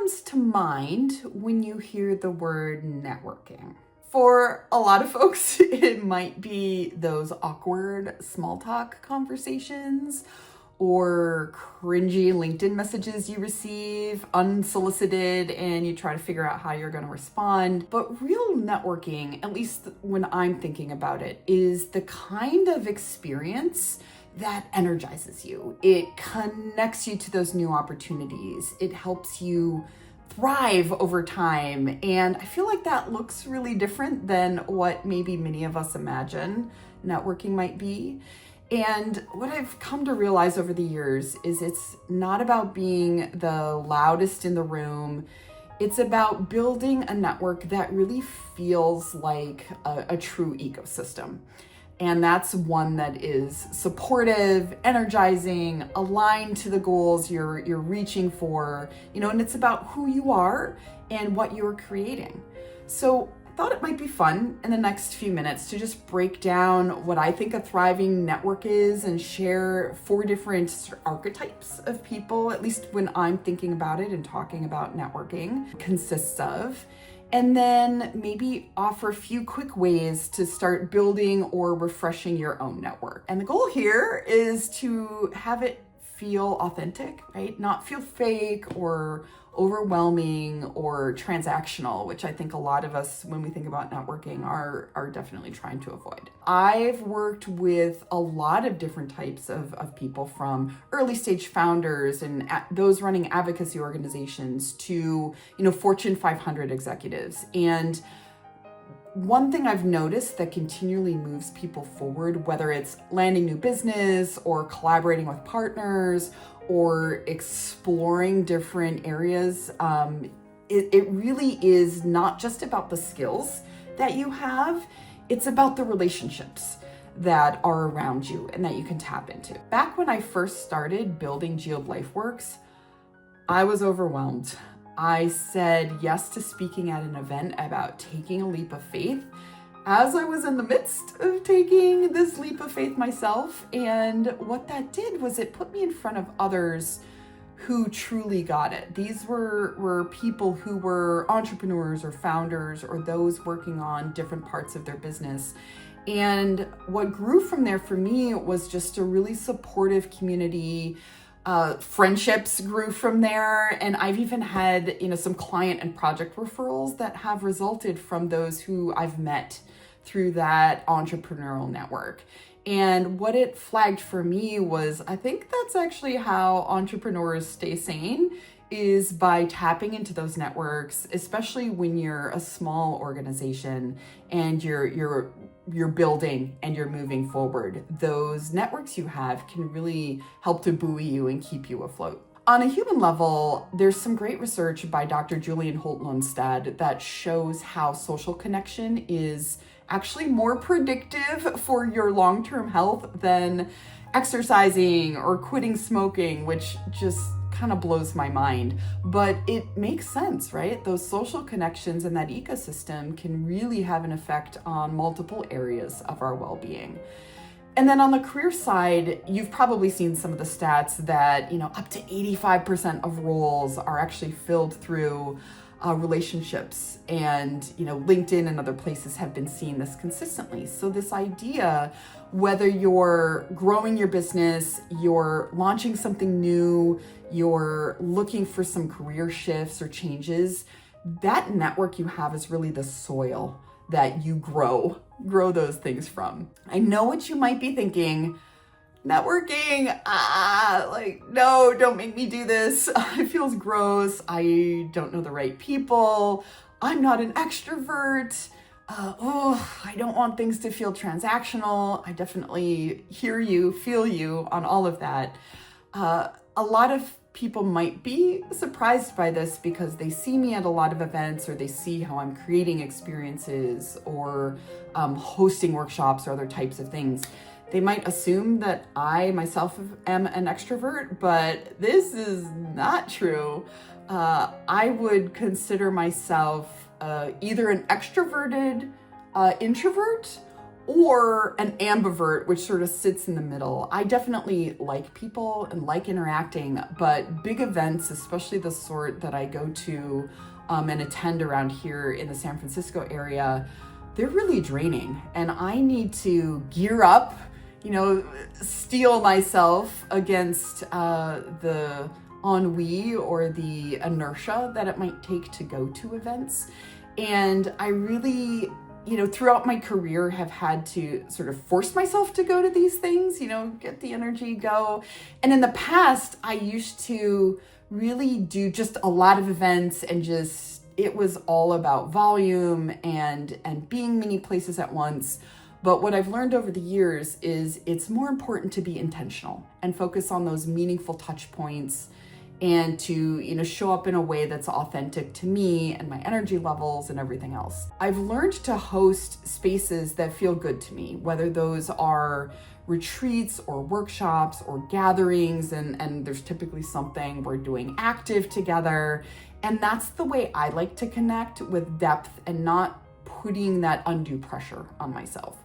comes to mind when you hear the word networking? For a lot of folks, it might be those awkward small talk conversations or cringy LinkedIn messages you receive unsolicited and you try to figure out how you're going to respond. But real networking, at least when I'm thinking about it, is the kind of experience that energizes you. It connects you to those new opportunities. It helps you thrive over time. And I feel like that looks really different than what maybe many of us imagine networking might be. And what I've come to realize over the years is it's not about being the loudest in the room. It's about building a network that really feels like a true ecosystem. And that's one that is supportive, energizing, aligned to the goals you're reaching for, and it's about who you are and what you're creating. So I thought it might be fun in the next few minutes to just break down what I think a thriving network is and share 4 different archetypes of people, at least when I'm thinking about it and talking about networking, consists of. And then maybe offer a few quick ways to start building or refreshing your own network. And the goal here is to have it feel authentic, right? Not feel fake or overwhelming or transactional, which I think a lot of us, when we think about networking, are definitely trying to avoid. I've worked with a lot of different types of people, from early stage founders and those running advocacy organizations to, Fortune 500 executives. And one thing I've noticed that continually moves people forward, whether it's landing new business or collaborating with partners or exploring different areas, it really is not just about the skills that you have, it's about the relationships that are around you and that you can tap into. Back when I first started building Geode Lifeworks, I was overwhelmed. I said yes to speaking at an event about taking a leap of faith as I was in the midst of taking this leap of faith myself. And what that did was it put me in front of others who truly got it. These were people who were entrepreneurs or founders or those working on different parts of their business. And what grew from there for me was just a really supportive community. Friendships grew from there, and I've even had, some client and project referrals that have resulted from those who I've met through that entrepreneurial network. And what it flagged for me was, I think that's actually how entrepreneurs stay sane, is by tapping into those networks, especially when you're a small organization and you're building and you're moving forward. Those networks you have can really help to buoy you and keep you afloat. On a human level, there's some great research by Dr. Julian Holt-Lundstad that shows how social connection is actually more predictive for your long-term health than exercising or quitting smoking, which just kind of blows my mind. But it makes sense, right? Those social connections and that ecosystem can really have an effect on multiple areas of our well-being. And then on the career side, you've probably seen some of the stats that, up to 85% of roles are actually filled through relationships, and LinkedIn and other places have been seeing this consistently. So this idea, whether you're growing your business, you're launching something new, you're looking for some career shifts or changes, that network you have is really the soil that you grow those things from. I know what you might be thinking. Networking, no, don't make me do this. It feels gross. I don't know the right people. I'm not an extrovert. I don't want things to feel transactional. I definitely hear you, feel you on all of that. A lot of people might be surprised by this because they see me at a lot of events, or they see how I'm creating experiences or hosting workshops or other types of things. They might assume that I myself am an extrovert, but this is not true. I would consider myself either an extroverted introvert or an ambivert, which sort of sits in the middle. I definitely like people and like interacting, but big events, especially the sort that I go to and attend around here in the San Francisco area, they're really draining. And I need to gear up, steel myself against the ennui or the inertia that it might take to go to events. And I really, throughout my career have had to sort of force myself to go to these things, get the energy, go. And in the past, I used to really do just a lot of events and it was all about volume and being many places at once. But what I've learned over the years is it's more important to be intentional and focus on those meaningful touch points and to, show up in a way that's authentic to me and my energy levels and everything else. I've learned to host spaces that feel good to me, whether those are retreats or workshops or gatherings, and there's typically something we're doing active together. And that's the way I like to connect with depth and not putting that undue pressure on myself.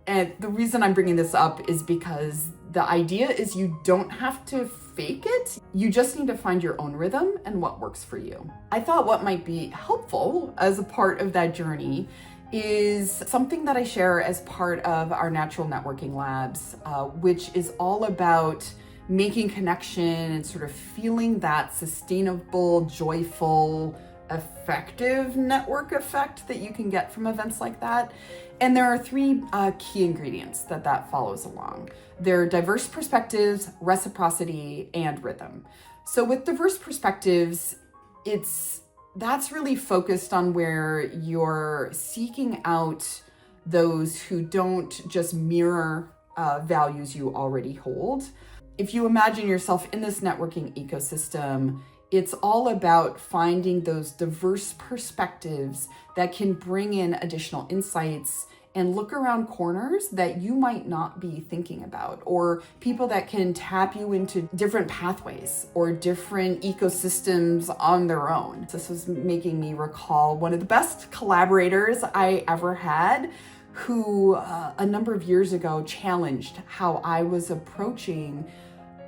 And the reason I'm bringing this up is because the idea is you don't have to fake it. You just need to find your own rhythm and what works for you. I thought what might be helpful as a part of that journey is something that I share as part of our natural networking labs, which is all about making connection and sort of feeling that sustainable, joyful, effective network effect that you can get from events like that. And there are three key ingredients that follows along. They're diverse perspectives, reciprocity, and rhythm. So with diverse perspectives, that's really focused on where you're seeking out those who don't just mirror values you already hold. If you imagine yourself in this networking ecosystem, it's all about finding those diverse perspectives that can bring in additional insights and look around corners that you might not be thinking about, or people that can tap you into different pathways or different ecosystems on their own. This was making me recall one of the best collaborators I ever had, who a number of years ago challenged how I was approaching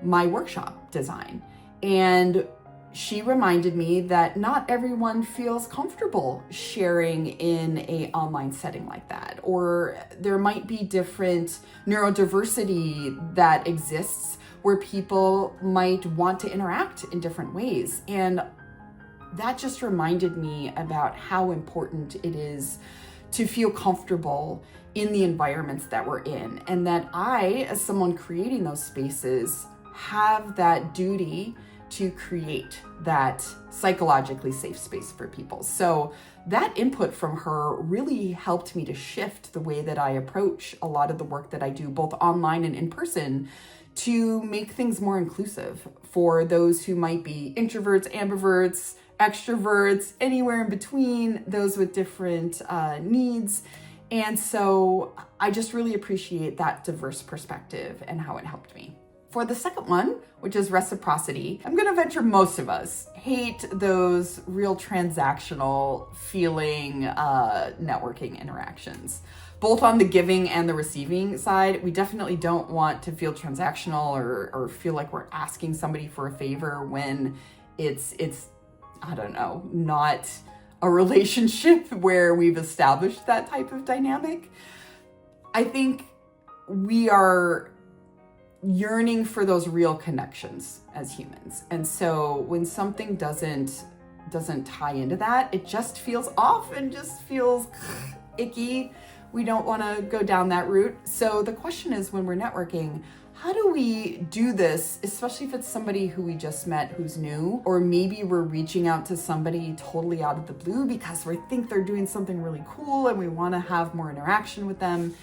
my workshop design. And she reminded me that not everyone feels comfortable sharing in an online setting like that, or there might be different neurodiversity that exists where people might want to interact in different ways. And that just reminded me about how important it is to feel comfortable in the environments that we're in, and that I, as someone creating those spaces, have that duty to create that psychologically safe space for people. So that input from her really helped me to shift the way that I approach a lot of the work that I do, both online and in person, to make things more inclusive for those who might be introverts, ambiverts, extroverts, anywhere in between, those with different needs. And so I just really appreciate that diverse perspective and how it helped me. For the second one, which is reciprocity, I'm going to venture most of us hate those real transactional feeling networking interactions. Both on the giving and the receiving side, we definitely don't want to feel transactional or feel like we're asking somebody for a favor when it's I don't know, not a relationship where we've established that type of dynamic. I think we are yearning for those real connections as humans. And so when something doesn't tie into that, it just feels off and just feels icky. We don't want to go down that route. So the question is, when we're networking, how do we do this, especially if it's somebody who we just met who's new, or maybe we're reaching out to somebody totally out of the blue because we think they're doing something really cool and we want to have more interaction with them.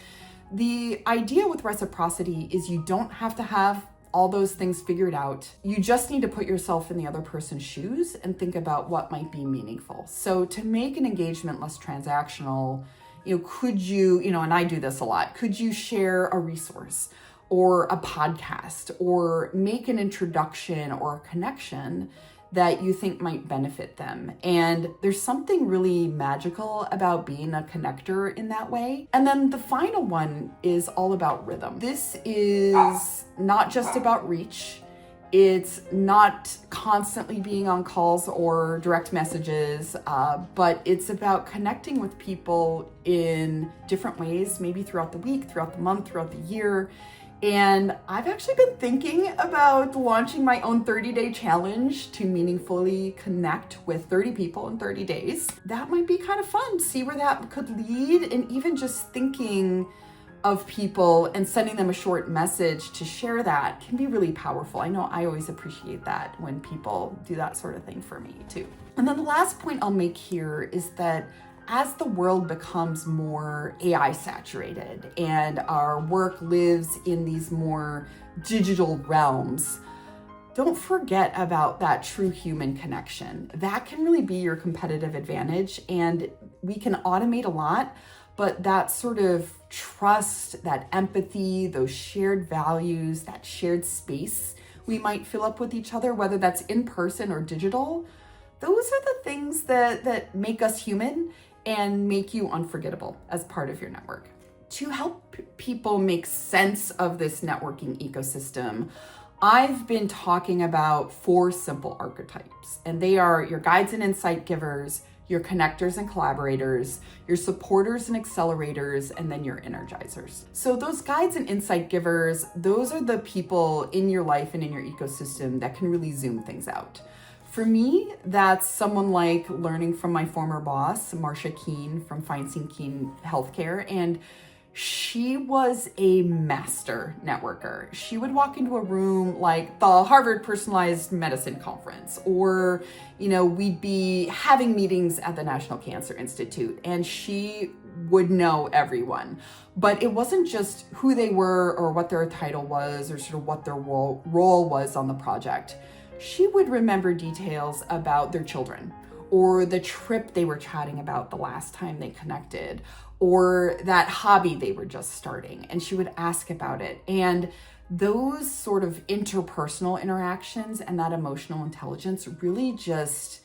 The idea with reciprocity is you don't have to have all those things figured out. You just need to put yourself in the other person's shoes and think about what might be meaningful. So to make an engagement less transactional, could you, and I do this a lot, could you share a resource or a podcast or make an introduction or a connection that you think might benefit them. And there's something really magical about being a connector in that way. And then the final one is all about rhythm. This is not just about reach. It's not constantly being on calls or direct messages, but it's about connecting with people in different ways, maybe throughout the week, throughout the month, throughout the year. And I've actually been thinking about launching my own 30-day challenge to meaningfully connect with 30 people in 30 days. That might be kind of fun, see where that could lead, and even just thinking of people and sending them a short message to share that can be really powerful. I know I always appreciate that when people do that sort of thing for me too. And then the last point I'll make here is that as the world becomes more AI saturated and our work lives in these more digital realms, don't forget about that true human connection. That can really be your competitive advantage, and we can automate a lot, but that sort of trust, that empathy, those shared values, that shared space we might fill up with each other, whether that's in person or digital, those are the things that make us human and make you unforgettable as part of your network. To help people make sense of this networking ecosystem, I've been talking about 4 simple archetypes, and they are your guides and insight givers, your connectors and collaborators, your supporters and accelerators, and then your energizers. So those guides and insight givers, those are the people in your life and in your ecosystem that can really zoom things out. For me, that's someone like learning from my former boss, Skye King from Skye King Healthcare, and she was a master networker. She would walk into a room like the Harvard Personalized Medicine Conference, or, we'd be having meetings at the National Cancer Institute, and she would know everyone. But it wasn't just who they were or what their title was or sort of what their role was on the project. She would remember details about their children, or the trip they were chatting about the last time they connected, or that hobby they were just starting, and she would ask about it. And those sort of interpersonal interactions and that emotional intelligence really just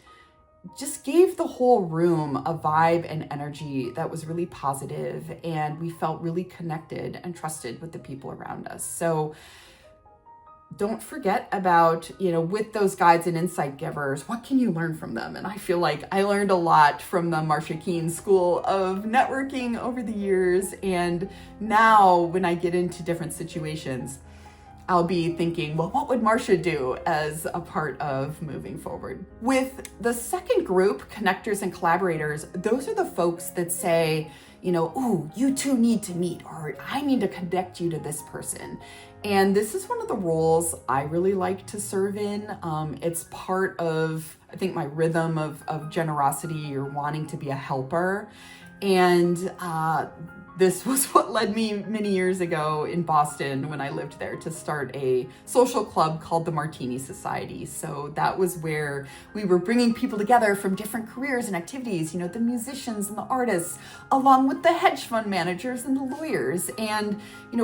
gave the whole room a vibe and energy that was really positive, and we felt really connected and trusted with the people around us. So don't forget about, with those guides and insight givers, what can you learn from them? And I feel like I learned a lot from the Skye King School of Networking over the years. And now when I get into different situations, I'll be thinking, well, what would Marcia do as a part of moving forward? With the second group, connectors and collaborators, those are the folks that say, oh, you two need to meet, or I need to connect you to this person. And this is one of the roles I really like to serve in. It's part of, I think, my rhythm of generosity or wanting to be a helper. And this was what led me many years ago in Boston when I lived there to start a social club called the Martini Society. So that was where we were bringing people together from different careers and activities, the musicians and the artists, along with the hedge fund managers and the lawyers, and,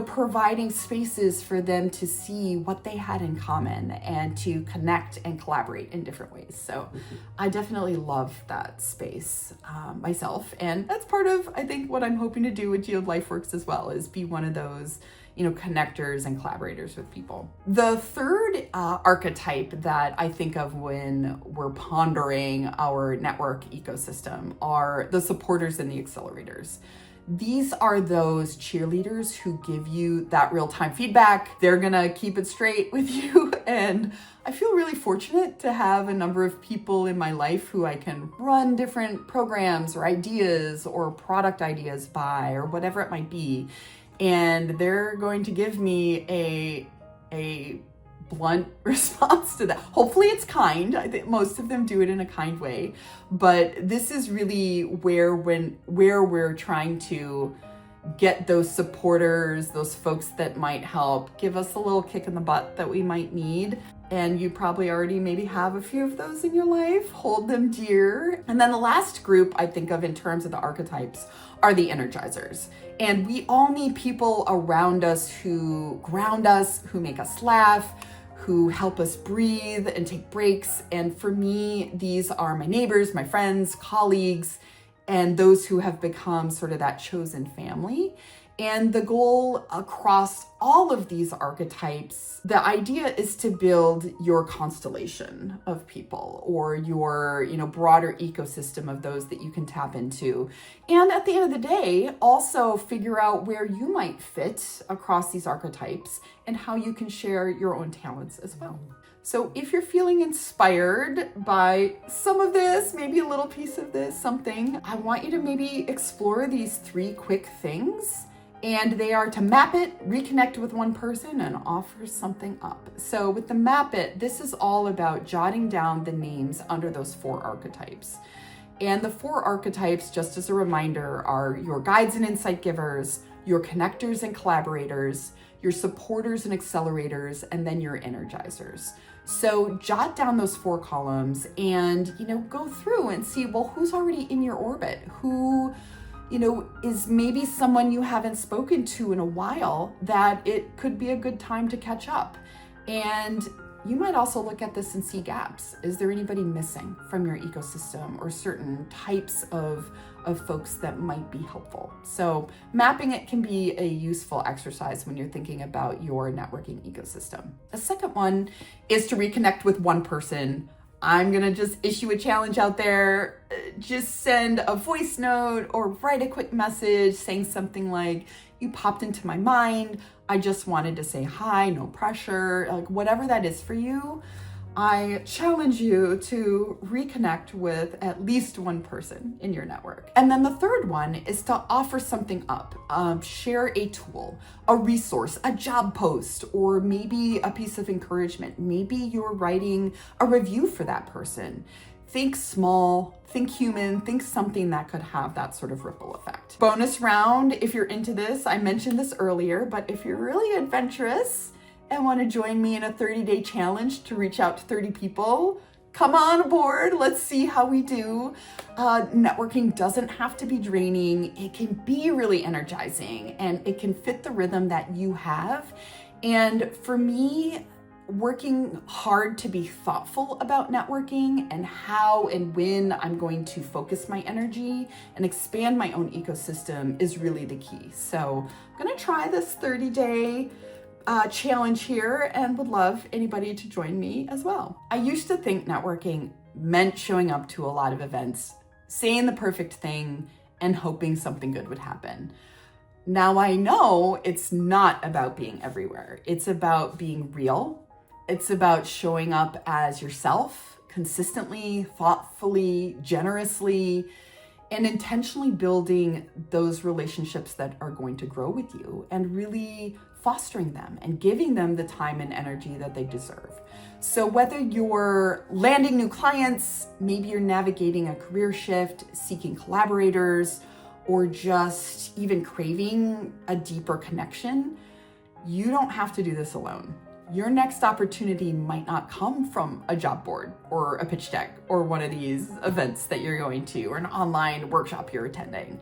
providing spaces for them to see what they had in common and to connect and collaborate in different ways. So I definitely love that space myself. And that's part of, I think, what I'm hoping to do with Geode Lifeworks as well, is be one of those, connectors and collaborators with people. The third archetype that I think of when we're pondering our network ecosystem are the supporters and the accelerators. These are those cheerleaders who give you that real-time feedback. They're gonna keep it straight with you. And I feel really fortunate to have a number of people in my life who I can run different programs or ideas or product ideas by, or whatever it might be. And they're going to give me a blunt response to that. Hopefully it's kind. I think most of them do it in a kind way, but this is really where we're trying to get those supporters, those folks that might help give us a little kick in the butt that we might need. And you probably already maybe have a few of those in your life. Hold them dear. And then the last group I think of in terms of the archetypes are the energizers. And we all need people around us who ground us, who make us laugh, who help us breathe and take breaks. And for me, these are my neighbors, my friends, colleagues, and those who have become sort of that chosen family. And the goal across all of these archetypes, the idea is to build your constellation of people, or your, broader ecosystem of those that you can tap into. And at the end of the day, also figure out where you might fit across these archetypes and how you can share your own talents as well. So if you're feeling inspired by some of this, maybe a little piece of this, something, I want you to maybe explore these 3 quick things. And they are to map it, reconnect with one person, and offer something up. So with the map it, this is all about jotting down the names under those 4 archetypes. And the 4 archetypes, just as a reminder, are your guides and insight givers, your connectors and collaborators, your supporters and accelerators, and then your energizers. So jot down those 4 columns and, go through and see, well, who's already in your orbit? Who is maybe someone you haven't spoken to in a while that it could be a good time to catch up. And you might also look at this and see gaps. Is there anybody missing from your ecosystem, or certain types of folks that might be helpful? So mapping it can be a useful exercise when you're thinking about your networking ecosystem. A second one is to reconnect with one person. I'm gonna just issue a challenge out there. Just send a voice note or write a quick message saying something like, you popped into my mind. I just wanted to say hi, no pressure, like whatever that is for you. I challenge you to reconnect with at least one person in your network. And then the third one is to offer something up. Share a tool, a resource, a job post, or maybe a piece of encouragement. Maybe you're writing a review for that person. Think small, think human, think something that could have that sort of ripple effect. Bonus round, if you're into this, I mentioned this earlier, but if you're really adventurous and want to join me in a 30-day challenge to reach out to 30 people, come on board. Let's see how we do. Networking doesn't have to be draining. It can be really energizing, and it can fit the rhythm that you have. And for me, working hard to be thoughtful about networking and how and when I'm going to focus my energy and expand my own ecosystem is really the key. So I'm going to try this 30-day challenge here, and would love anybody to join me as well. I used to think networking meant showing up to a lot of events, saying the perfect thing, and hoping something good would happen. Now I know it's not about being everywhere. It's about being real. It's about showing up as yourself, consistently, thoughtfully, generously, and intentionally building those relationships that are going to grow with you, and really fostering them and giving them the time and energy that they deserve. So whether you're landing new clients, maybe you're navigating a career shift, seeking collaborators, or just even craving a deeper connection, you don't have to do this alone. Your next opportunity might not come from a job board or a pitch deck or one of these events that you're going to, or an online workshop you're attending.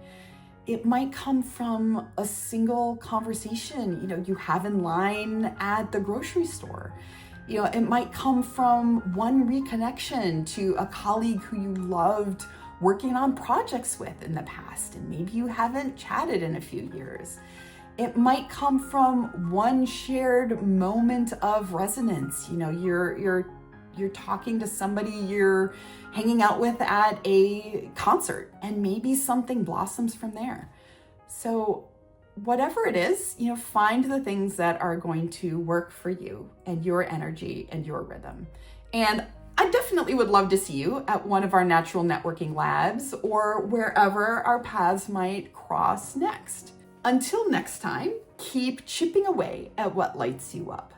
It might come from a single conversation, you have in line at the grocery store. It might come from one reconnection to a colleague who you loved working on projects with in the past, and maybe you haven't chatted in a few years. It might come from one shared moment of resonance. You're talking to somebody you're hanging out with at a concert, and maybe something blossoms from there. So whatever it is, find the things that are going to work for you and your energy and your rhythm. And I definitely would love to see you at one of our natural networking labs, or wherever our paths might cross next. Until next time, keep chipping away at what lights you up.